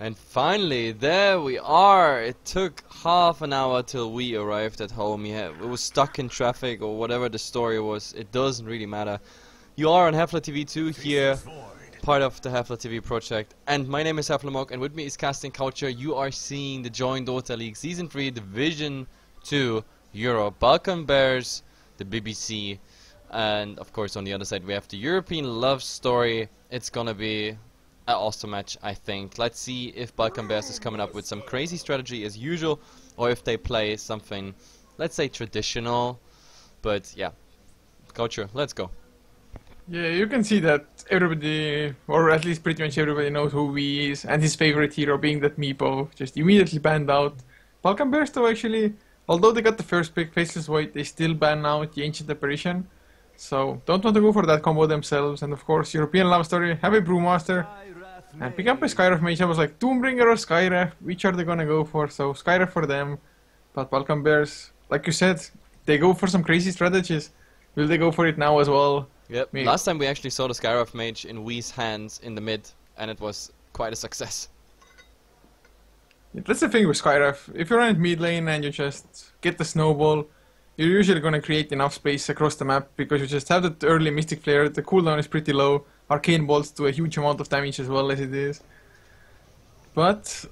And finally, there we are. It took half an hour till we arrived at home. Yeah, it was stuck in traffic or whatever the story was. It doesn't really matter. You are on HeflaTV 2 here, part of the HeflaTV project. And my name is HeflaMock, and with me is Casting Culture. You are seeing the Join Dota League Season 3 Division 2 Europe. Balkan Bears, the BBC, and of course on the other side we have the European love story. It's gonna be an awesome match, I think. Let's see if Balkan Bears is coming up with some crazy strategy as usual, or if they play something, let's say, traditional. But yeah, Culture, let's go. Yeah, you can see that everybody, or at least pretty much everybody, knows who he is, and his favorite hero being that Meepo, just immediately banned out. Balkan Bears, though, actually, although they got the first pick, Faceless Void, they still ban out the Ancient Apparition. So, don't want to go for that combo themselves. And of course, European Love Story, have a Brewmaster, and pick up a Skyref Mage. I was like, Doombringer or Skyref, which are they gonna go for? So, Skyref for them. But Balkan Bears, like you said, they go for some crazy strategies. Will they go for it now as well? Yep. Maybe. Last time we actually saw the Skyref Mage in Wee's hands in the mid, and it was quite a success. That's the thing with Skyref. If you're in mid lane and you just get the snowball, you're usually going to create enough space across the map because you just have that early Mystic Flare, the cooldown is pretty low, Arcane Bolts do a huge amount of damage as well as it is. But,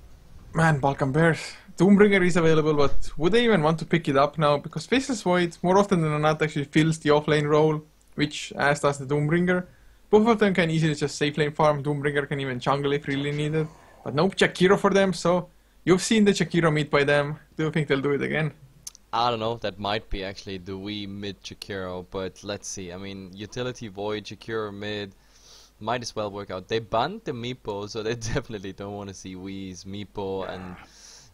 man, Balkan Bears, Doombringer is available, but would they even want to pick it up now? Because Faceless Void, more often than not, actually fills the offlane role, which as does the Doombringer. Both of them can easily just safe lane farm, Doombringer can even jungle if really needed. But no Jakiro for them, so you've seen the Jakiro mid by them. Do you think they'll do it again? I don't know, that might be actually the Wii mid Jakiro, but let's see. I mean, Utility Void, Jakiro mid, might as well work out. They banned the Meepo, so they definitely don't want to see Wii's Meepo. And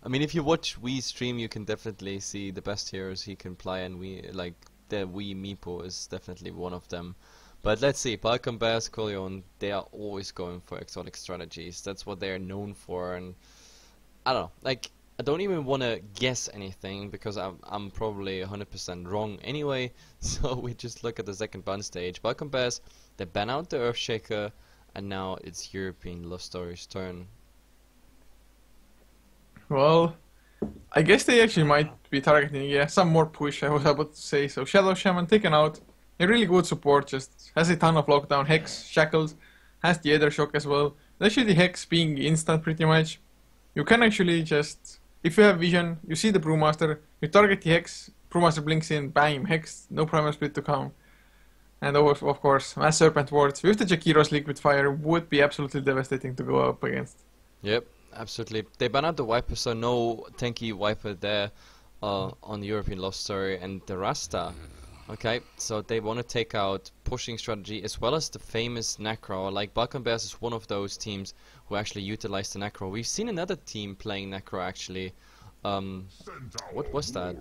I mean, if you watch Wii's stream, you can definitely see the best heroes he can play, and the Wii Meepo is definitely one of them. But let's see, Balkan Bears, Corleone, they are always going for exotic strategies. That's what they are known for, and I don't know, like, I don't even want to guess anything because I'm probably 100% wrong anyway. So we just look at the second ban stage. Balkan Bears, they ban out the Earthshaker, and now it's European Love Story's turn. Well, I guess they actually might be targeting, some more push, I was about to say. So Shadow Shaman taken out, a really good support, just has a ton of lockdown, Hex, Shackles, has the Aether Shock as well. Actually the Hex being instant pretty much. You can actually just, if you have vision, you see the Brewmaster, you target the Hex, Brewmaster blinks in, bang, Hex, no Primal Split to come. And of course, Mass Serpent Wards with the Jakiro's Liquid Fire would be absolutely devastating to go up against. Yep, absolutely. They ban out the Viper, so no tanky Viper there on the European Love Story, and the Rasta. Okay, so they want to take out pushing strategy as well as the famous Necro. Like, Balkan Bears is one of those teams who actually utilize the Necro. We've seen another team playing Necro actually. What was that?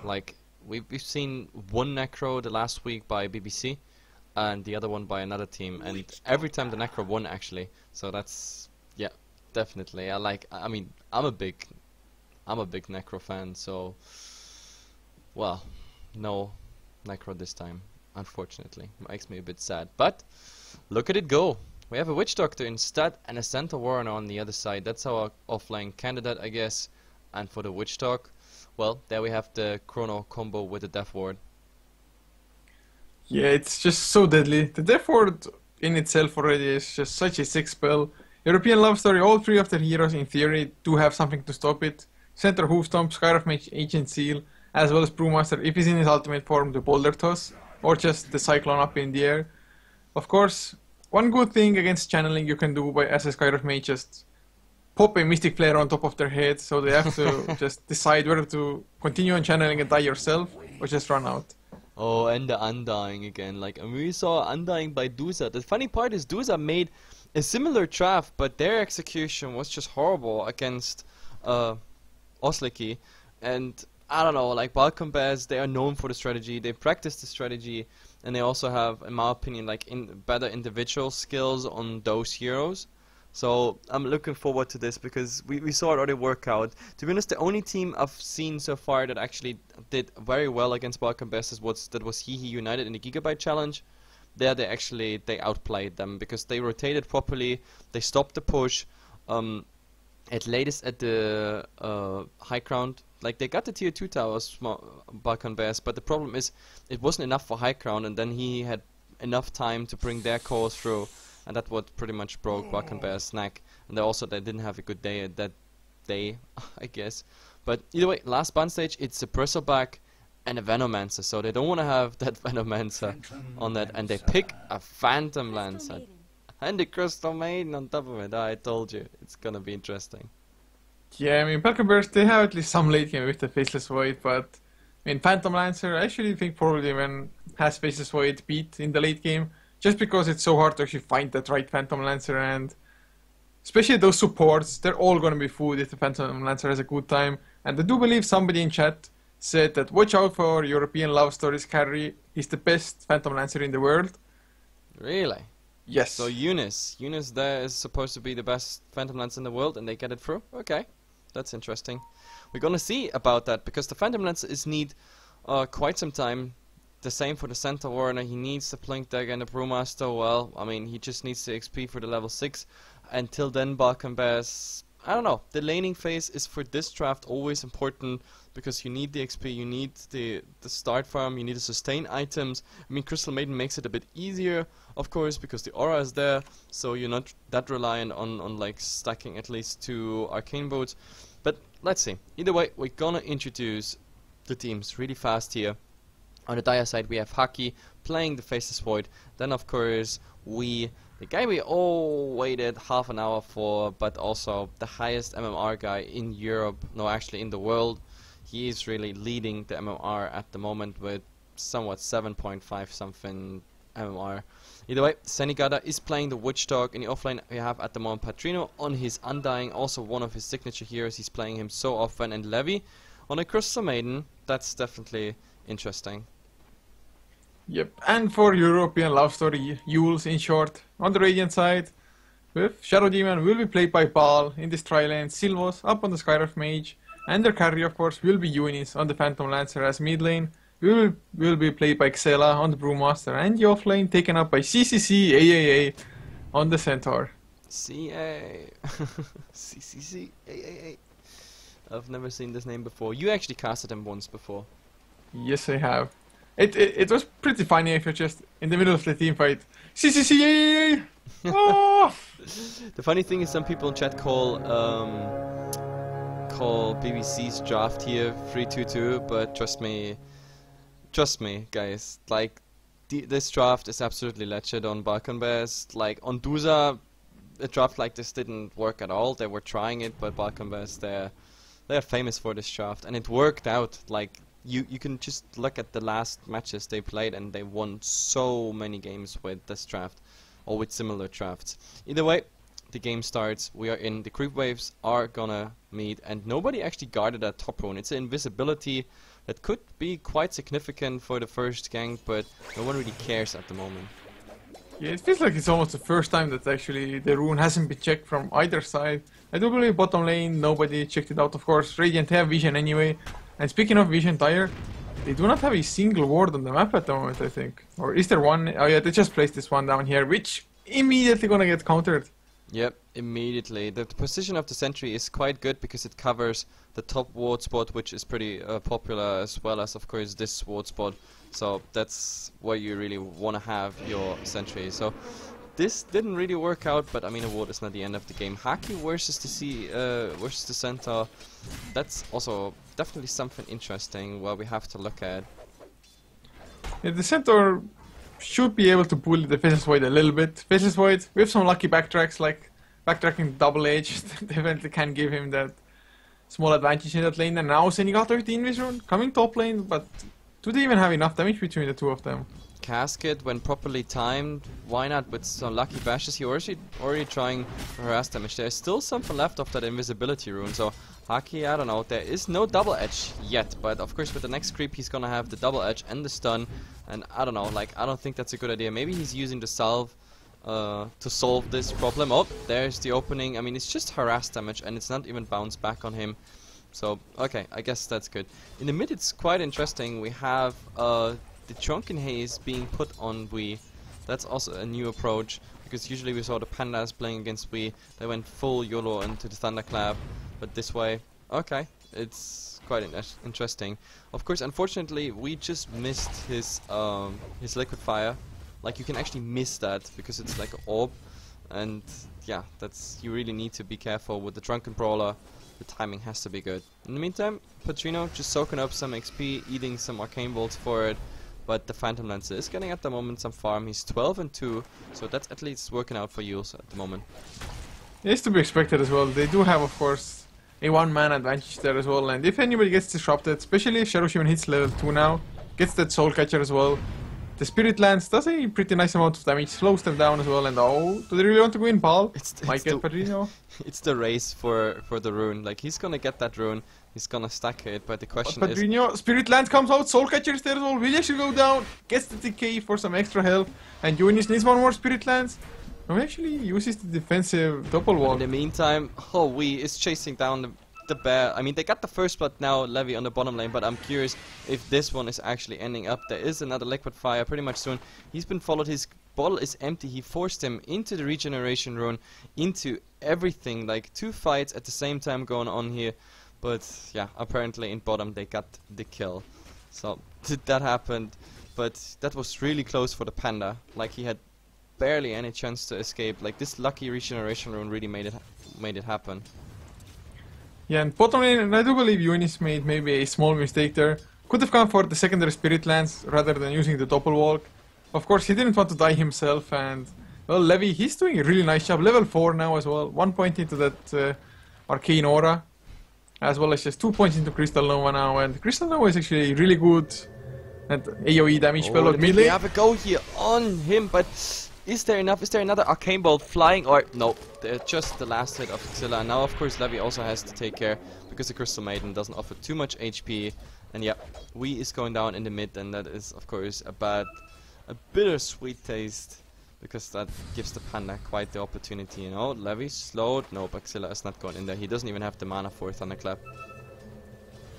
Like, we've seen one Necro the last week by BBC and the other one by another team, and every time the Necro won actually. So that's, yeah, definitely. I mean, I'm a big Necro fan, so, well, no Necro this time, unfortunately. Makes me a bit sad, but look at it go. We have a Witch Doctor instead and a Centaur Warrior on the other side. That's our offline candidate, I guess. And for the Witch Doc, well, there we have the Chrono combo with the Death Ward. Yeah, it's just so deadly. The Death Ward in itself already is just such a sick spell. European Love Story, all three of their heroes in theory do have something to stop it. Centaur Hoofstomp, Skyref Mage, Ancient Seal, as well as Brewmaster if he's in his ultimate form, the Boulder Toss, or just the Cyclone up in the air. Of course, one good thing against channeling you can do as a Skyref Mage, just pop a Mystic Flare on top of their head, so they have to just decide whether to continue on channeling and die yourself, or just run out. Oh, and the Undying again. Like, and we saw Undying by Duza. The funny part is Duza made a similar trap, but their execution was just horrible against Osliki. And I don't know, like, Balkan Bears, they are known for the strategy, they practice the strategy, and they also have, in my opinion, like, better individual skills on those heroes. So I'm looking forward to this because we saw it already work out. To be honest, the only team I've seen so far that actually did very well against Balkan Bears was Hehe United in the Gigabyte Challenge. There they outplayed them because they rotated properly, they stopped the push. at latest at the high ground. Like, they got the tier 2 towers, Balkan Bears, but the problem is it wasn't enough for high ground, and then he had enough time to bring their cores through, and that what pretty much broke Balkan Bears' neck. And they didn't have a good day at that day, I guess. But either way, last band stage, it's a Bristleback and a Venomancer, so they don't want to have that Venomancer on that, and they pick a Phantom Lancer. And the Crystal Maiden on top of it. I told you, it's gonna be interesting. Yeah, I mean, Balkan Bears, they have at least some late game with the Faceless Void, but I mean, Phantom Lancer, I actually think probably when has Faceless Void beat in the late game, just because it's so hard to actually find that right Phantom Lancer, and especially those supports, they're all gonna be food if the Phantom Lancer has a good time. And I do believe somebody in chat said that watch out for European Love Stories carry, he's the best Phantom Lancer in the world. Really? Yes. So Eunice there is supposed to be the best Phantom Lancer in the world, and they get it through? Okay. That's interesting. We're gonna see about that, because the Phantom Lancer is need quite some time. The same for the Centaur Warner. He needs the Blink Dagger and the Brewmaster. Well, I mean, he just needs the XP for the level 6. Until then, Balkan Bears, I don't know. The laning phase is for this draft always important, because you need the XP, you need the start farm, you need to sustain items. I mean, Crystal Maiden makes it a bit easier, of course, because the aura is there, so you're not that reliant on like stacking at least 2 arcane boats. But let's see. Either way, we're gonna introduce the teams really fast here. On the Dire side, we have Haki playing the Faceless Void. Then, of course, the guy we all waited half an hour for, but also the highest MMR guy in Europe, no, actually in the world. He is really leading the MMR at the moment with somewhat 7.5 something MMR. Either way, Senigata is playing the Witchdog. In the offlane, we have at the moment Patrino on his Undying, also one of his signature heroes. He's playing him so often. And Levi on a Crystal Maiden. That's definitely interesting. Yep, and for European Love Story, Euls in short, on the Radiant side, with Shadow Demon will be played by Baal in this tri-lane, Silvos up on the Skywrath Mage, and their carry of course will be Eunice on the Phantom Lancer as mid lane, will be played by Xela on the Brewmaster, and the offlane taken up by CCC AAA on the Centaur. CA CCC AAA. I've never seen this name before. You actually casted him once before. Yes, I have. It was pretty funny if you're just in the middle of the team fight. CCCAA! Oh! The funny thing is, some people in chat call BBC's draft here 3-2-2, but trust me, guys. Like, this draft is absolutely legit on Balkan Bears. Like on Duza, a draft like this didn't work at all. They were trying it, but Balkan Bears, they're famous for this draft, and it worked out. Like. You can just look at the last matches they played, and they won so many games with this draft, or with similar drafts. Either way, the game starts. We are in. The creep waves are gonna meet, and nobody actually guarded that top rune. It's an invisibility that could be quite significant for the first gank, but no one really cares at the moment. Yeah, it feels like it's almost the first time that actually the rune hasn't been checked from either side. I do believe bottom lane, nobody checked it out. Of course, Radiant have vision anyway. And speaking of Vision Tire, they do not have a single ward on the map at the moment, I think. Or is there one? Oh yeah, they just placed this one down here, which immediately gonna get countered. Yep, immediately. The position of the sentry is quite good because it covers the top ward spot, which is pretty popular, as well as, of course, this ward spot. So that's where you really want to have your sentry. So this didn't really work out, but I mean, a ward is not the end of the game. Haki versus the Centaur. That's also definitely something interesting where we have to look at. Yeah, the Centaur should be able to bully the Faceless Void a little bit. Faceless Void, with some lucky backtracks, like backtracking double edge, definitely can give him that small advantage in that lane. And now Senigata with the Invis rune coming top lane, but do they even have enough damage between the two of them? Casket, when properly timed, why not with some lucky bashes? He already trying to harass damage. There's still something left of that invisibility rune, so Haki, I don't know, there is no double edge yet, but of course with the next creep he's gonna have the double edge and the stun, and I don't know, like, I don't think that's a good idea. Maybe he's using the salve to solve this problem. Oh, there's the opening. I mean, it's just harass damage and it's not even bounced back on him. So, okay, I guess that's good. In the mid it's quite interesting. We have the Drunken Haze being put on the That's also a new approach, because usually we saw the Pandas playing against we. They went full YOLO into the Thunderclap, but this way, okay, it's quite interesting. Of course, unfortunately, we just missed his Liquid Fire. Like, you can actually miss that because it's like an orb, and yeah, you really need to be careful with the Drunken Brawler. The timing has to be good. In the meantime, Patrino just soaking up some XP, eating some Arcane Bolts for it. But the Phantom Lancer is getting at the moment some farm. He's 12-2, so that's at least working out for Euls at the moment. It's to be expected as well. They do have, of course, a one-man advantage there as well. And if anybody gets disrupted, especially if Shadow Shaman hits level 2 now, gets that Soul Catcher as well. The Spirit Lance does a pretty nice amount of damage, slows them down as well. And oh, do they really want to go in Bal? Might get Patrino. It's the race for the rune. Like, he's gonna get that rune. He's gonna stack it, but the question is... Patrino, Spirit Lance comes out, Soul Catcher is there as well, Vilya should go down, gets the decay for some extra health, and Yunis needs one more Spirit Lance. No, he actually uses the defensive double wall. In the meantime, Wee is chasing down the bear. I mean, they got the first blood now, Levy on the bottom lane, but I'm curious if this one is actually ending up. There is another Liquid Fire pretty much soon. He's been followed, his bottle is empty, he forced him into the regeneration rune, into everything, like 2 fights at the same time going on here. But yeah, apparently in bottom they got the kill. So that happened, but that was really close for the Panda. Like, he had barely any chance to escape. Like, this lucky regeneration rune really made it happen. Yeah, and bottom lane, I do believe Yunis made maybe a small mistake there. Could have gone for the secondary Spirit Lance rather than using the Doppel Walk. Of course, he didn't want to die himself, and well, Levy, he's doing a really nice job. Level 4 now as well. 1 point into that Arcane Aura, as well as just 2 points into Crystal Nova now. And Crystal Nova is actually really good at AoE damage spell of melee. We have a go here on him, but is there enough? Is there another Arcane Bolt flying? Or no, just the last hit of Xilla. Now, of course, Levy also has to take care because the Crystal Maiden doesn't offer too much HP. And yeah, Wee is going down in the mid, and that is, of course, a bittersweet taste, because that gives the Panda quite the opportunity, you know. Levy slowed. No, Xilla is not going in there. He doesn't even have the mana for Thunderclap.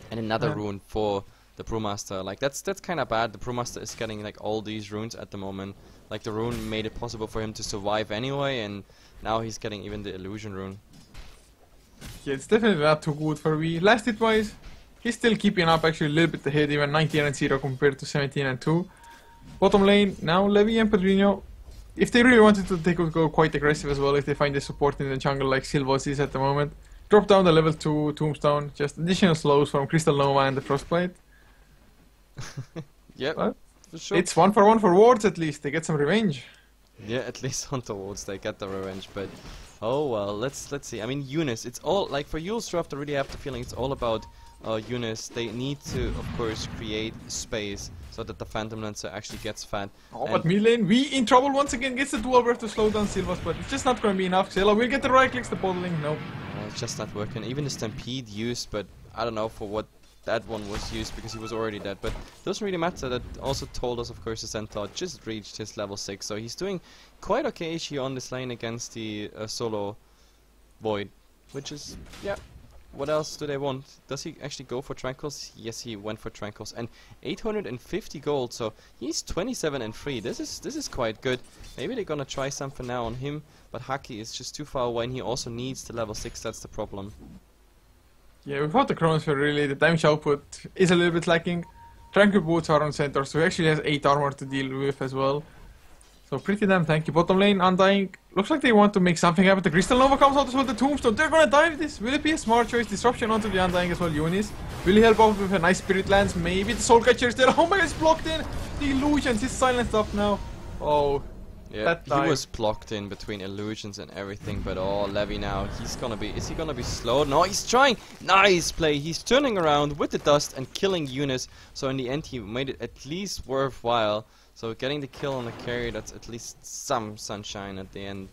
And another rune for the Brewmaster. Like, that's kind of bad. The Brewmaster is getting like all these runes at the moment. Like, the rune made it possible for him to survive anyway, and now he's getting even the illusion rune. Yeah, it's definitely not too good for Wee. Last hit wise, he's still keeping up actually a little bit ahead, even 19-0 compared to 17-2. Bottom lane, now Levy and Pedrinho, if they really wanted to, they could go quite aggressive as well if they find the support in the jungle like Silvos is at the moment. Drop down the level 2 Tombstone, just additional slows from Crystal Nova and the Frostblade. Yep, for sure. It's 1-for-1 for wards at least, they get some revenge. Yeah, at least on the wards they get the revenge, but oh well, let's see. I mean, Eunice, it's all, like, for Euls draft I really have the feeling it's all about Eunice. They need to, of course, create space so that the Phantom Lancer actually gets fat. Oh, but mid lane, Wee in trouble once again, gets the dual breath to slow down Silvas, but it's just not going to be enough. Xilla will get the right clicks, the bottling, no. It's just not working. Even the Stampede used, but I don't know for what that one was used, because he was already dead. But it doesn't really matter. That also told us, of course, the Centaur just reached his level 6, so he's doing quite okay here on this lane against the solo Void, which is, yeah. What else do they want? Does he actually go for Tranquils? Yes, he went for Tranquils, and 850 gold, so he's 27-3. This is quite good. Maybe they're gonna try something now on him, but Haki is just too far away, and he also needs the level 6. That's the problem. Yeah, without the Chronosphere, really, the damage output is a little bit lacking. Tranquil Boots are on Centaur, so he actually has 8 armor to deal with as well. So pretty damn tanky. Bottom lane, Undying. Looks like they want to make something happen. The Crystal Nova comes out as well, the Tombstone. They're gonna dive this. Will it be a smart choice? Disruption onto the Undying as well, Yunis. Will he help out with a nice Spirit Lance? Maybe the Soul Catcher is there. Oh my god, it's blocked in. The illusions, he's silenced up now. Oh, yeah, he was blocked in between illusions and everything, but oh, Levy now, is he gonna be slowed? No, he's trying. Nice play. He's turning around with the dust and killing Eunice. So in the end, he made it at least worthwhile. So getting the kill on the carry, that's at least some sunshine at the end.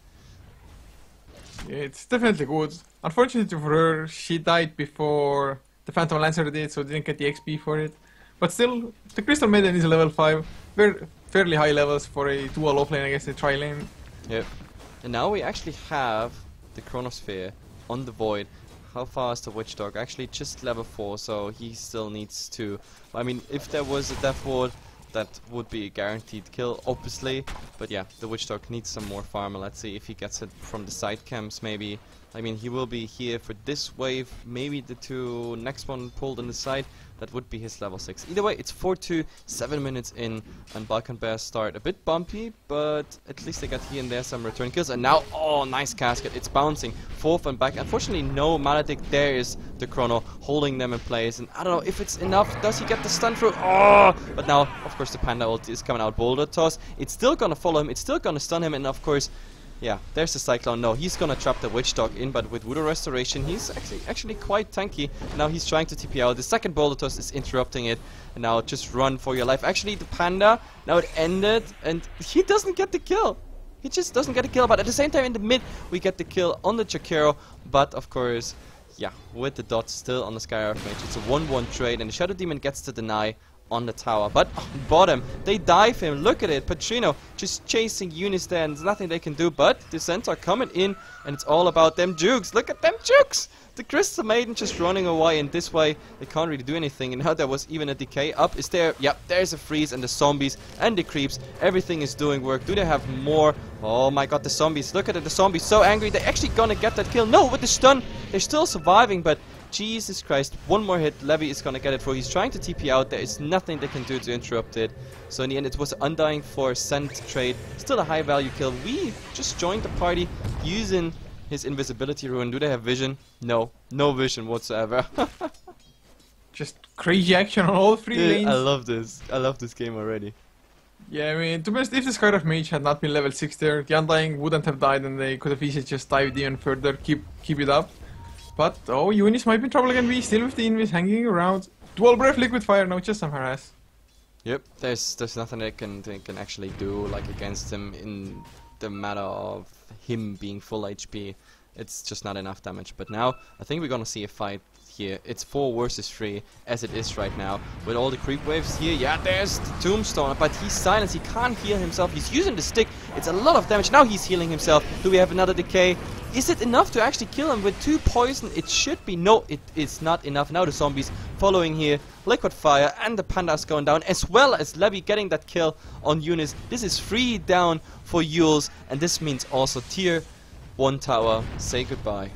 Yeah, it's definitely good. Unfortunately for her, she died before the Phantom Lancer did, so didn't get the XP for it. But still, the Crystal Maiden is a level 5. Fairly high levels for a dual offlane against a tri-lane. Yep. And now we actually have the Chronosphere on the Void. How far is the Witch Dog? Actually just level 4, so he still needs to... I mean, if there was a Death Ward, that would be a guaranteed kill, obviously. But yeah, the Witch Dog needs some more farm. Let's see if he gets it from the side camps, maybe. I mean, he will be here for this wave. Maybe the two next one pulled on the side. That would be his level 6. Either way, it's 4-2, 7 minutes in, and Balkan Bears start a bit bumpy, but at least they got here and there some return kills. And now, oh, nice casket. It's bouncing forth and back. Unfortunately, no Maledict. There is the Chrono holding them in place. And I don't know if it's enough. Does he get the stun through? Oh! But now, of course, the Panda ult is coming out. Boulder Toss. It's still going to follow him. It's still going to stun him. And of course, yeah, there's the Cyclone. No, he's gonna trap the Witch Dog in, but with Voodoo Restoration, he's actually quite tanky. Now he's trying to TP out. The second Boulder Toss is interrupting it. And now just run for your life. Actually, the Panda, now it ended, and he doesn't get the kill. He just doesn't get a kill, but at the same time in the mid, we get the kill on the Chakero. But of course, yeah, with the dots still on the Sky Archmage, it's a 1-1 trade, and the Shadow Demon gets to deny on the tower. But on bottom, they dive him. Look at it. Patrino just chasing Eunice there, and there's nothing they can do. But the Centaur coming in, and it's all about them jukes. Look at them jukes! The Crystal Maiden just running away, and this way they can't really do anything. And now there was even a decay up. Is there? Yep, there's a freeze, and the zombies and the creeps. Everything is doing work. Do they have more? Oh my god, the zombies. Look at it. The zombies so angry. They're actually gonna get that kill. No, with the stun. They're still surviving, but Jesus Christ, one more hit, Levy is gonna get it through. He's trying to TP out, there is nothing they can do to interrupt it. So in the end it was Undying for Scent trade, still a high value kill. We just joined the party using his invisibility rune. Do they have vision? No, no vision whatsoever. Just crazy action on all three lanes. I love this game already. Yeah, I mean, to be honest, if the Skyrath Mage had not been level 6 there, the Undying wouldn't have died and they could have easily just dived even further, keep it up. But, oh, Eunice might be in trouble again. We still with the Invis hanging around. Dual Breath, Liquid Fire, no, just some harass. Yep, there's nothing they can actually do like against him in the matter of him being full HP. It's just not enough damage. But now, I think we're gonna see a fight here. It's 4 versus 3, as it is right now. With all the creep waves here, yeah, there's the Tombstone, but he's silenced, he can't heal himself. He's using the stick, it's a lot of damage. Now he's healing himself. Do we have another decay? Is it enough to actually kill him with 2 poison? It should be. No, it is not enough. Now the zombies following here. Liquid Fire and the Pandas going down, as well as Levy getting that kill on Eunice. This is 3 down for Euls, and this means also tier 1 tower. Say goodbye.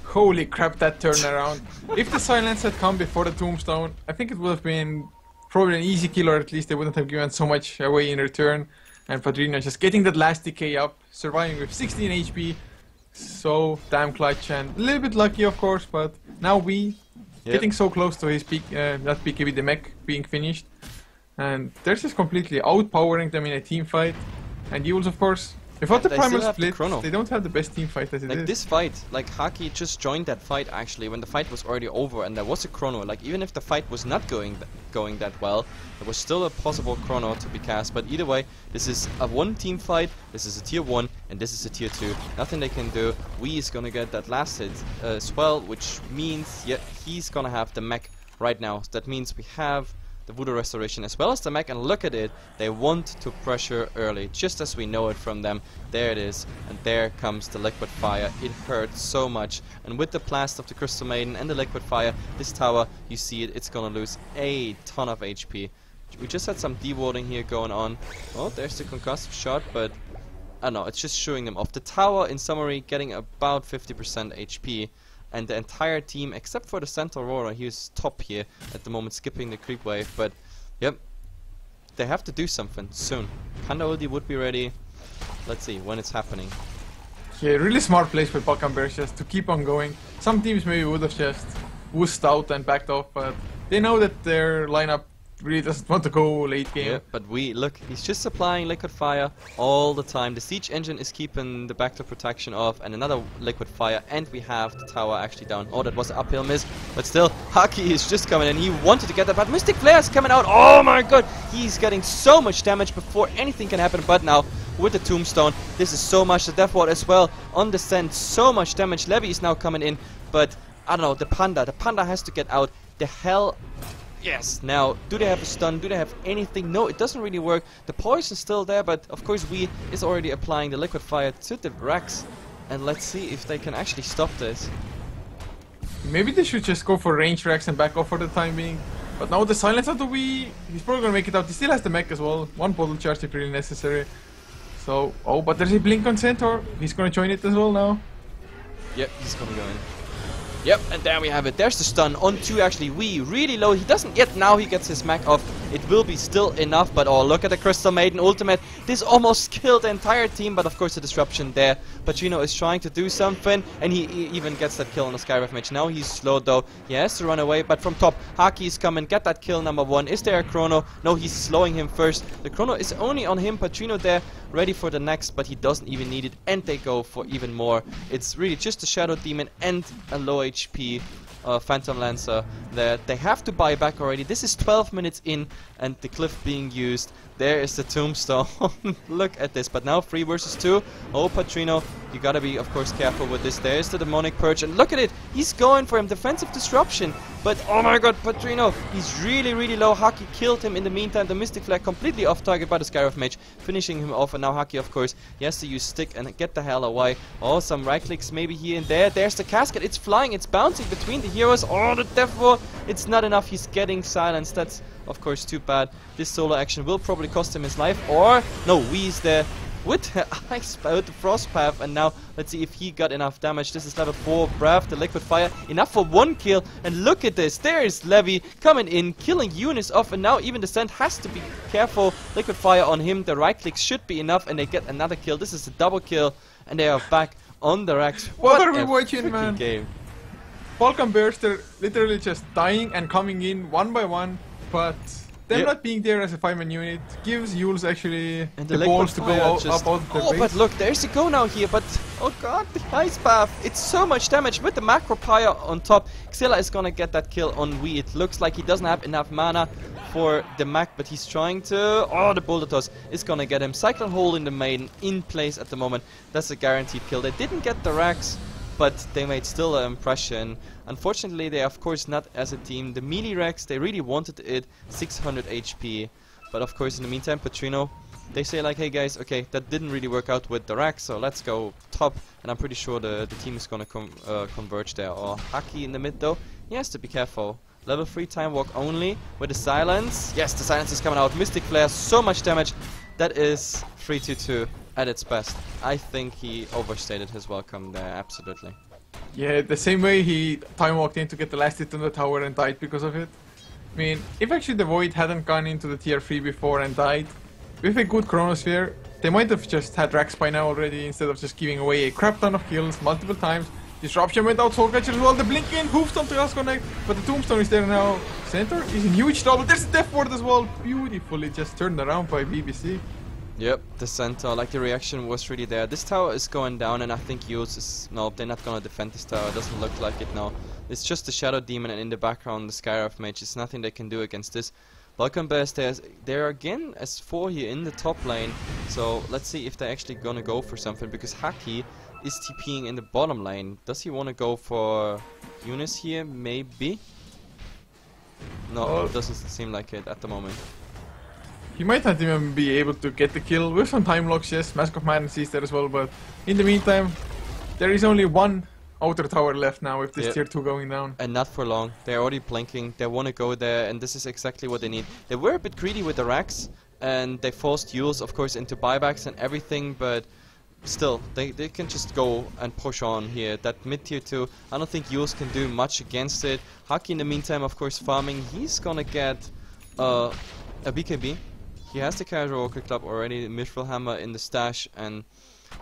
Holy crap, that turnaround. If the silence had come before the Tombstone, I think it would have been probably an easy kill, or at least they wouldn't have given so much away in return. And Padrino just getting that last decay up, surviving with 16 HP. So damn clutch, and a little bit lucky of course, but now we getting so close to his peak, that BKB the mech being finished. And they're just completely outpowering them in a team fight. And Euls of course, without the primal split, they don't have the best team fight as it is. Like this fight, like Haki just joined that fight actually when the fight was already over and there was a chrono. Like even if the fight was not going that well, there was still a possible chrono to be cast. But either way, this is a 1 team fight, this is a tier 1 and this is a tier 2. Nothing they can do. Wee is gonna get that last hit as well, which means yeah, he's gonna have the mech right now. So that means we have the Voodoo Restoration as well as the mech, and look at it, they want to pressure early, just as we know it from them. There it is, and there comes the Liquid Fire. It hurts so much, and with the blast of the Crystal Maiden and the Liquid Fire, this tower, you see it, it's gonna lose a ton of HP. We just had some dewarding here going on. Oh, there's the concussive shot, but I don't know, it's just showing them off. The tower, in summary, getting about 50% HP. And the entire team, except for the Centaur Aurora, he's top here at the moment, skipping the creep wave. But, yep, they have to do something soon. Panda ulti would be ready. Let's see when it's happening. Yeah, really smart place for Balkan Bears just to keep on going. Some teams maybe would have just wussed out and backed off, but they know that their lineup really doesn't want to go late game. Yeah, but look, he's just supplying Liquid Fire all the time. The Siege Engine is keeping the backdoor protection off, and another Liquid Fire, and we have the tower actually down. Oh, that was an uphill miss, but still, Haki is just coming in. He wanted to get that, but Mystic Flare is coming out. Oh my god, he's getting so much damage before anything can happen. But now, with the Tombstone, this is so much. The Death Ward as well on the send, so much damage. Levy is now coming in, but I don't know, the Panda has to get out. The hell... Yes, now, do they have a stun? Do they have anything? No, it doesn't really work. The poison's still there, but of course we is already applying the Liquid Fire to the Rex. And let's see if they can actually stop this. Maybe they should just go for range Rex and back off for the time being. But now the silence of the Wii, he's probably gonna make it out. He still has the mech as well. One bottle charge if really necessary. So, oh, but there's a blink on Centaur. He's gonna join it as well now. Yep, he's gonna go in. Yep, and there we have it. There's the stun onto actually Wii. Really low. He doesn't yet. Now he gets his mech off. It will be still enough, but oh, look at the Crystal Maiden ultimate. This almost killed the entire team, but of course the disruption there. Pacino is trying to do something, and he even gets that kill on the Skywrath mage. Now he's slow though. He has to run away, but from top, Haki is coming. Get that kill number 1. Is there a chrono? No, he's slowing him first. The chrono is only on him. Pacino there, ready for the next, but he doesn't even need it, and they go for even more. It's really just a Shadow Demon and a low HP Phantom Lancer there. They have to buy back already. This is 12 minutes in, and the cliff being used. There is the tombstone. Look at this. But now 3 versus 2. Oh, Patrino, you gotta be, of course, careful with this. There's the demonic purge, and look at it. He's going for him. Defensive disruption. But oh my god, Patrino, he's really, really low. Haki killed him in the meantime. The Mystic Flag completely off target by the Skywrath mage, finishing him off. And now Haki, of course, he has to use stick and get the hell away. Oh, some right clicks maybe here and there. There's the casket. It's flying. It's bouncing between the heroes. Oh, the Death War. It's not enough. He's getting silenced. That's, of course, too bad. This solo action will probably cost him his life. Or, no, Wee's there with the Ice with the Frost Path. And now, let's see if he got enough damage. This is level 4. Breath, the Liquid Fire. Enough for 1 kill. And look at this. There is Levi coming in, killing Eunice off. And now even the Sand has to be careful. Liquid Fire on him. The right click should be enough. And they get another kill. This is a double kill. And they are back on the racks. What are we watching, man? Game. Balkan Bears, they're literally just dying and coming in one by one, but them not being there as a 5-man unit gives Euls actually and the balls to go up out of their base. But look, there's a go now here, but oh god, the Ice Path, it's so much damage with the Macro Pyre on top. Xilla is gonna get that kill on Wii. It looks like he doesn't have enough mana for the Mac, but he's trying to... Oh, the Boulder Toss is gonna get him. Cyclone Hole in the Maiden in place at the moment. That's a guaranteed kill. They didn't get the racks, but they made still an impression. Unfortunately, they are of course not as a team. The melee Rex, they really wanted it, 600 HP. But of course, in the meantime, Patrino, they say like, hey guys, okay, that didn't really work out with the Rex, so let's go top. And I'm pretty sure the team is gonna converge there. Or Haki in the mid though, he has to be careful. Level 3 time walk only with the silence. Yes, the silence is coming out. Mystic Flare, so much damage. That is 3-2-2 at its best. I think he overstated his welcome there, absolutely. Yeah, the same way he time walked in to get the last hit on the tower and died because of it. I mean, if actually the Void hadn't gone into the tier 3 before and died, with a good Chronosphere, they might have just had racks by now already instead of just giving away a crap ton of kills multiple times. Disruption went out, Soul Catcher as well, the blink in, Hoofstone to Connect, but the Tombstone is there now. Center is in huge trouble, there's the Death Ward as well, beautifully just turned around by BBC. Yep, the center, like the reaction was really there. This tower is going down, and I think Euls is... No, they're not gonna defend this tower, it doesn't look like it now. It's just the Shadow Demon, and in the background the Skywrath Mage. It's nothing they can do against this. Balkan Bears, they're again as 4 here in the top lane. So let's see if they're actually gonna go for something, because Haki is TPing in the bottom lane. Does he wanna go for Eunice here? Maybe? No, it doesn't seem like it at the moment. He might not even be able to get the kill with some time locks, yes, Mask of Madness is there as well, but in the meantime, there is only one outer tower left now with this tier 2 going down. And not for long, they're already blinking, they want to go there, and this is exactly what they need. They were a bit greedy with the racks, and they forced Euls, of course, into buybacks and everything, but still, they can just go and push on here. That mid tier 2, I don't think Euls can do much against it. Haki in the meantime, of course, farming, he's gonna get a BKB. He has the Casual Walker Club already, Mithril Hammer in the stash, and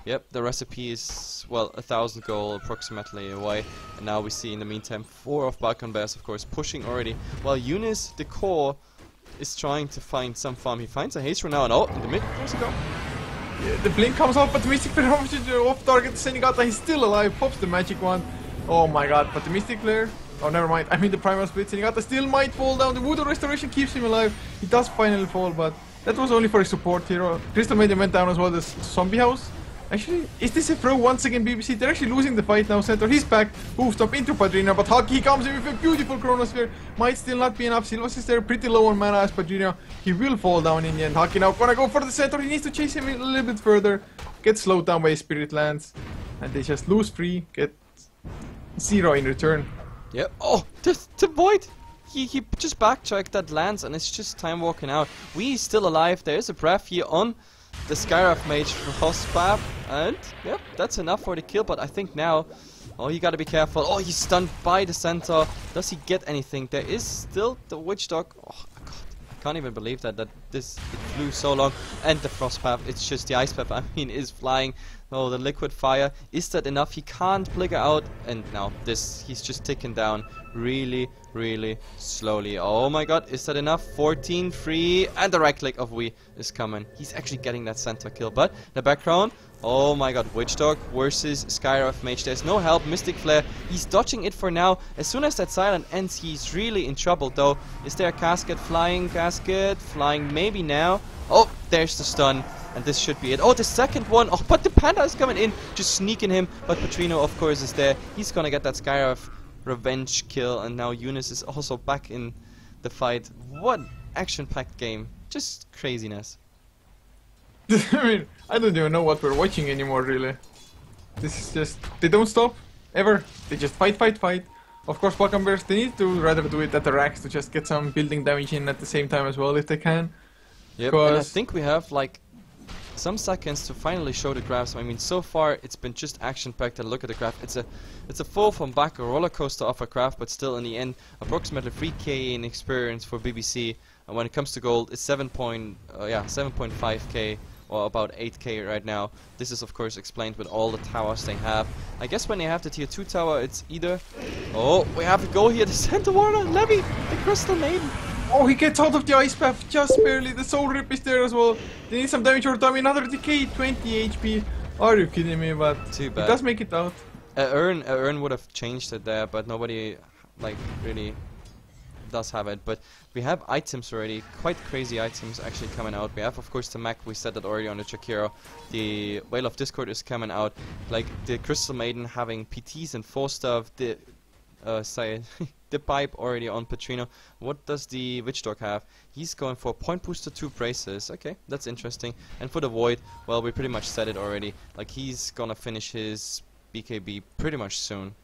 yep, the recipe is, well, 1,000 gold approximately away. And now we see in the meantime 4 of Balkan Bears, of course, pushing already. While Eunice, the core, is trying to find some farm. He finds a haste rune now, and oh, in the mid, there's a go. Yeah, the blink comes off, but the Mystic Flare off target. Senigata, he's still alive, pops the magic one. Oh my god, but the Mystic Flare... Oh, never mind. I mean, the Primal Split. Senigata still might fall down. The Voodoo Restoration keeps him alive. He does finally fall, but that was only for a support hero. Crystal Maiden went down as well. The Zombie House. Actually, is this a throw once again, BBC? They're actually losing the fight now. Center, he's back. Hoof stop into Padrino, but Haki comes in with a beautiful Chronosphere. Might still not be enough. Silvas is there, pretty low on mana as Padrino. He will fall down in the end. Haki now gonna go for the center. He needs to chase him a little bit further. Gets slowed down by Spirit Lands. And they just lose 3, get 0 in return. Yep. Oh, the Void! he just backtracked that lance, and it's just time walking out. We still alive. There is a breath here on the Skyraf Mage Frostpath, and yep, that's enough for the kill. But I think now, oh, you gotta be careful. Oh, he's stunned by the centaur. Does he get anything? There is still the Witch Dog. Oh god, I can't even believe that it flew so long. And the Frostpath, it's just the Ice Path, I mean, is flying. Oh, the liquid fire, is that enough? He can't flicker out, and now he's just ticking down really, really slowly. Oh my god, is that enough? 14, 3, and the right click of Wii is coming. He's actually getting that centaur kill, but in the background, oh my god, Witch Dog versus Skyraf Mage. There's no help. Mystic Flare, he's dodging it for now. As soon as that silent ends, he's really in trouble though. Is there a casket flying? Casket flying maybe now. Oh, there's the stun. And this should be it. Oh, the second one. Oh, but the Panda is coming in, just sneaking him. But Petrino, of course, is there. He's gonna get that Skyraf revenge kill. And now Eunice is also back in the fight. What action-packed game. Just craziness. I mean, I don't even know what we're watching anymore, really. This is just... They don't stop, ever. They just fight, fight, fight. Of course, Balkan Bears, they need to rather do it at the racks to just get some building damage in at the same time as well, if they can. Yep, and I think we have, like, some seconds to finally show the graphs. I mean, so far it's been just action-packed. And look at the graph. It's a full from back, a roller coaster of a graph, but still in the end, approximately 3k in experience for BBC. And when it comes to gold, it's 7.5k or about 8k right now. This is of course explained with all the towers they have. I guess when they have the tier 2 tower, it's either... Oh, we have a go here. The Center Warner, Levy, the Crystal Maiden. Oh, he gets out of the Ice Path just barely. The Soul Rip is there as well. They need some damage or dummy. Another decay, 20 HP. Are you kidding me? But too bad. He does make it out. Ern would have changed it there, but nobody like really does have it. But we have items already, quite crazy items actually coming out. We have of course the mech, we said that already on the Chakira. The Whale of Discord is coming out. Like the Crystal Maiden having PTs and 4 stuff. The the pipe already on Petrino. What does the Witch Dog have? He's going for point booster 2 braces. Okay, that's interesting. And for the Void, well, we pretty much said it already. Like he's gonna finish his BKB pretty much soon.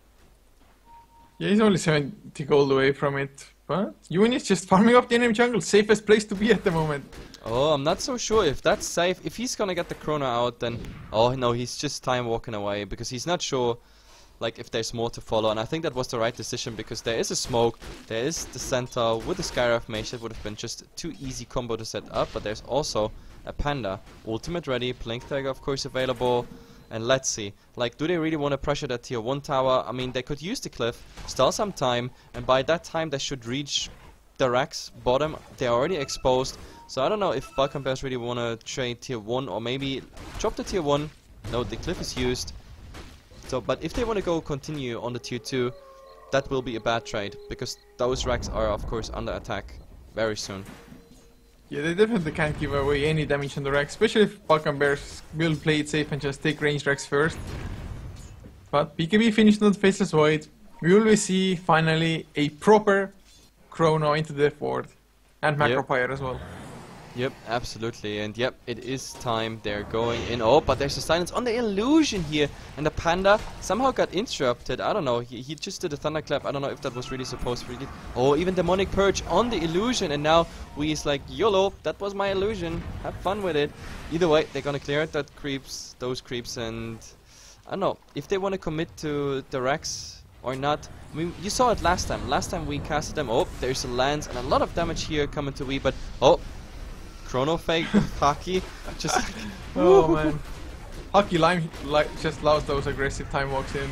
Yeah, he's only 70 gold away from it. But Ewan is just farming up the enemy jungle. Safest place to be at the moment. Oh, I'm not so sure if that's safe. If he's gonna get the Chrono out, then... Oh, no, he's just time walking away. Because he's not sure... like if there's more to follow, and I think that was the right decision because there is a smoke, there is the centaur with the Skyraf Mage. That would have been just too easy combo to set up, but there's also a Panda. Ultimate ready, Blink Dagger of course available, and let's see, like do they really want to pressure that tier 1 tower? I mean, they could use the cliff, stall some time, and by that time they should reach the racks bottom. They're already exposed, so I don't know if Balkan Bears really want to trade tier 1 or maybe drop the tier 1. No, the cliff is used. So, but if they want to go continue on the tier 2, that will be a bad trade, because those racks are of course under attack very soon. Yeah, they definitely can't give away any damage on the rack, especially if Balkan Bears will play it safe and just take ranged racks first. But BKB finished on the Faceless Void. We will see finally a proper Chrono into the Ward, and Macropire as well. Yep, absolutely, and yep, it is time. They're going in. Oh, but there's a silence on the illusion here, and the Panda somehow got interrupted. I don't know, he just did a thunderclap. I don't know if that was really supposed to be. Oh, even Demonic Purge on the illusion, and now we is like, YOLO, that was my illusion, have fun with it. Either way, they're gonna clear out those creeps, and I don't know, if they want to commit to the racks or not. I mean, you saw it last time. Last time we casted them. Oh, there's a lance, and a lot of damage here coming to we, but oh, Chrono Fake, Hockey, just like, oh man. Hockey Lime just allows those aggressive time walks in.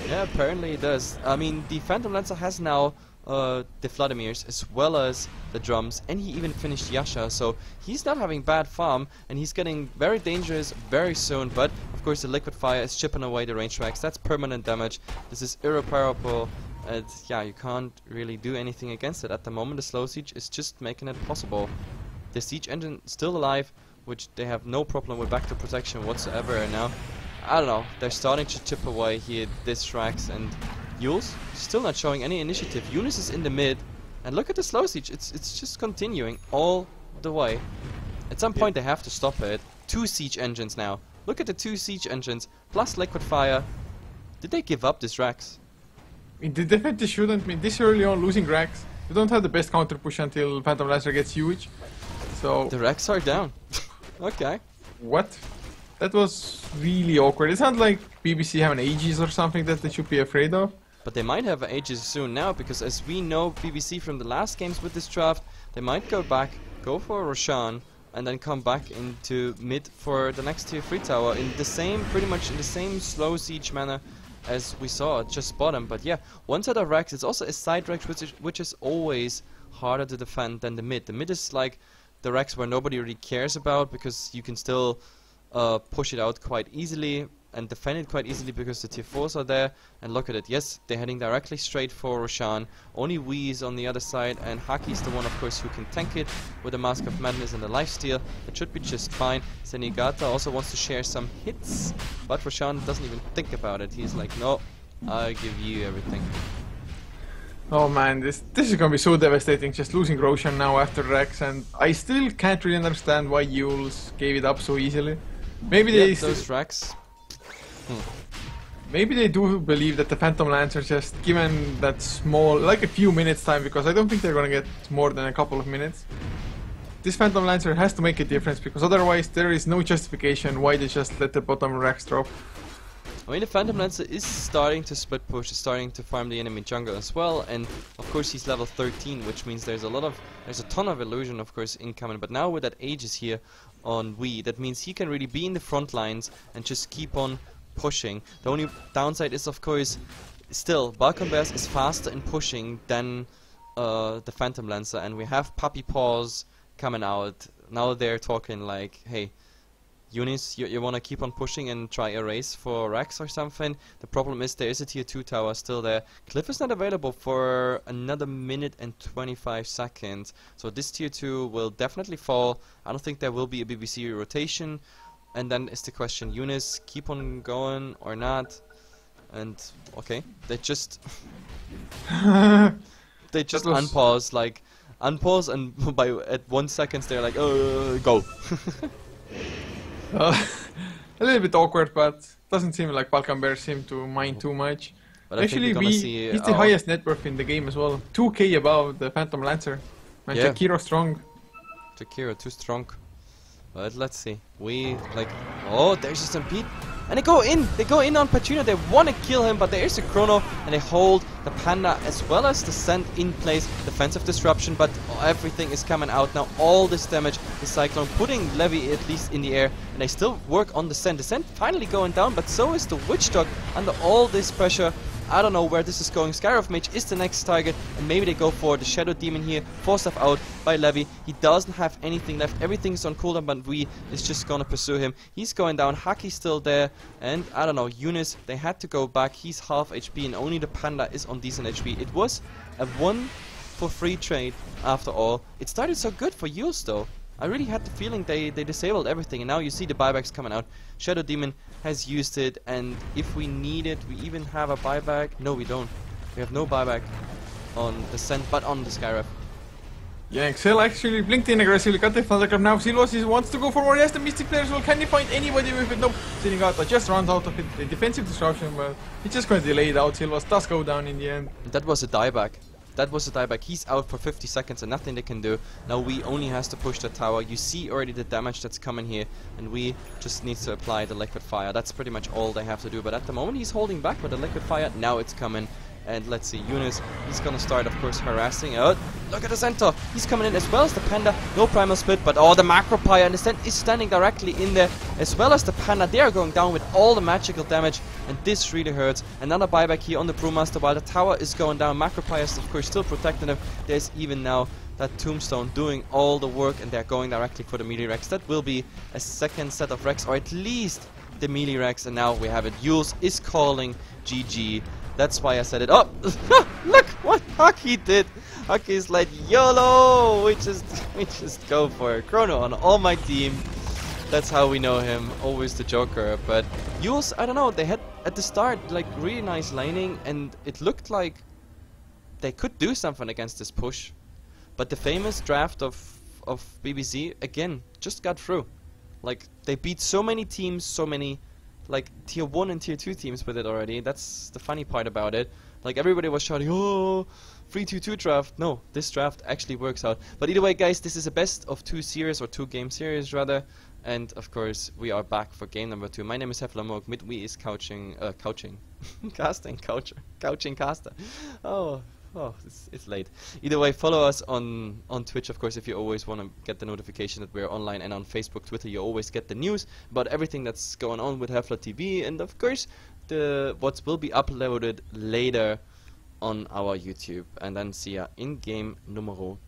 Yeah, apparently it does. I mean, the Phantom Lancer has now the Vladimirs as well as the drums, and he even finished Yasha, so he's not having bad farm, and he's getting very dangerous very soon, but of course the Liquid Fire is chipping away the range tracks. That's permanent damage. This is irreparable, and yeah, you can't really do anything against it. At the moment the slow siege is just making it possible. The siege engine still alive, which they have no problem with back to protection whatsoever, and now, I don't know, they're starting to chip away here, this tracks, and Euls still not showing any initiative. Eunice is in the mid, and look at the slow siege, it's just continuing all the way. At some point they have to stop it. 2 siege engines now. Look at the 2 siege engines, plus Liquid Fire. Did they give up this racks? They definitely shouldn't. I mean, this early on losing racks, You don't have the best counter push until Phantom Lancer gets huge. So The Rex are down. Okay. what? That was really awkward. It's not like BBC have an Aegis or something that they should be afraid of. But they might have ages soon now, because as we know BBC from the last games with this draft, they might go back, go for Roshan, and then come back into mid for the next tier 3 tower in the same, pretty much in the same slow siege manner as we saw just bottom. But yeah, one side of Rex, it's also a side Rex which is always harder to defend than the mid. The mid is like the Rex where nobody really cares about, because you can still push it out quite easily and defend it quite easily because the tier 4s are there. And look at it, yes, they're heading directly straight for Roshan. Only Wee is on the other side, and Haki's the one, of course, who can tank it with the Mask of Madness and the lifesteal. That should be just fine. Zenigata also wants to share some hits, but Roshan doesn't even think about it. He's like, no, I'll give you everything. Oh man, this is gonna be so devastating, just losing Roshan now after Rex, and I still can't really understand why Euls gave it up so easily. Maybe they those Rex. Maybe they do believe that the Phantom Lancer, just given that small, like a few minutes time, because I don't think they're gonna get more than a couple of minutes. This Phantom Lancer has to make a difference, because otherwise there is no justification why they just let the bottom Rex drop. I mean, the Phantom Lancer is starting to split push, is starting to farm the enemy jungle as well, and of course he's level 13, which means there's a ton of illusion, of course, incoming. But now with that Aegis here on Wee, that means he can really be in the front lines and just keep on pushing. The only downside is, of course, still Balkan Bears is faster in pushing than the Phantom Lancer, and we have Puppy Paws coming out. Now they're talking like, hey, Eunice, you want to keep on pushing and try a race for Rex or something. The problem is there is a tier 2 tower still there. Cliff is not available for another minute and 25 seconds. So this tier 2 will definitely fall. I don't think there will be a BBC rotation. And then is the question, Eunice, keep on going or not? And okay, they just they just unpause, like unpause, and by at 1 second they're like, go. A little bit awkward, but doesn't seem like Balkan Bears seem to mind too much. But actually, he's the highest net worth in the game as well. 2k above the Phantom Lancer. And yeah. Jakiro strong. Jakiro too strong. But let's see. We like, oh, there's a stampede, and they go in on Petunia. They want to kill him, but there is a chrono, and they hold the Panda as well as the Send in place. Defensive disruption, but everything is coming out now. All this damage, the Cyclone putting Levy at least in the air, and they still work on the Send. The Send finally going down, but so is the Witch Dog under all this pressure. I don't know where this is going. Skyroth Mage is the next target, and maybe they go for the Shadow Demon here. Forced stuff out by Levy. He doesn't have anything left. Everything's on cooldown, but Wee is just gonna pursue him. He's going down. Haki's still there, and I don't know. Eunice, they had to go back. He's half HP, and only the Panda is on decent HP. It was a 1-for-3 trade after all. It started so good for Euls though. I really had the feeling they disabled everything, and now you see the buybacks coming out. Shadow Demon has used it, and if we need it, we even have a buyback. No, we don't. We have no buyback on the Send, but on the Skyref. Yeah, Excel actually blinked in aggressively, got the Thunderclap now. Silvos wants to go for more. Yes, the Mystic players will. Can he find anybody with it? Nope. Zenigata just runs out of it. The defensive disruption, but he's just going to delay it out. Silvos does go down in the end. That was a dieback. That was a dieback. He's out for 50 seconds and nothing they can do. Now we only has to push the tower. You see already the damage that's coming here, and we just needs to apply the liquid fire. That's pretty much all they have to do. But at the moment he's holding back with the liquid fire. Now it's coming. And let's see, Eunice, he's gonna start, of course, harassing out. Look at the center. He's coming in as well as the Panda. No primal split, but oh, the macro pyre, and the Send is standing directly in there, as well as the Panda. They are going down with all the magical damage, and this really hurts. Another buyback here on the Brewmaster while the tower is going down. Macro pyre is, of course, still protecting them. There's even now that Tombstone doing all the work, and they're going directly for the melee Rex. That will be a second set of Rex, or at least the melee Rex, and now we have it. Euls is calling GG. That's why I said it. Oh, look what Haki did. Haki is like, YOLO! We just go for it. Chrono on all my team. That's how we know him. Always the Joker. But Euls, I don't know. They had at the start like really nice laning, and it looked like they could do something against this push. But the famous draft of BBC again just got through. Like they beat so many teams, so many. Like tier 1 and tier 2 teams with it already. That's the funny part about it. Like everybody was shouting, oh, 3-2-2 draft. No, this draft actually works out. But either way, guys, this is a best of 2 series, or 2 game series rather. And of course, we are back for game number 2. My name is HeflaTV. With me is couching, casting, couching caster. Oh, it's late. Either way, follow us on Twitch, of course, if you always want to get the notification that we're online, and on Facebook, Twitter, you always get the news about everything that's going on with HeflaTV, and of course, what will be uploaded later on our YouTube. And then see ya in game numero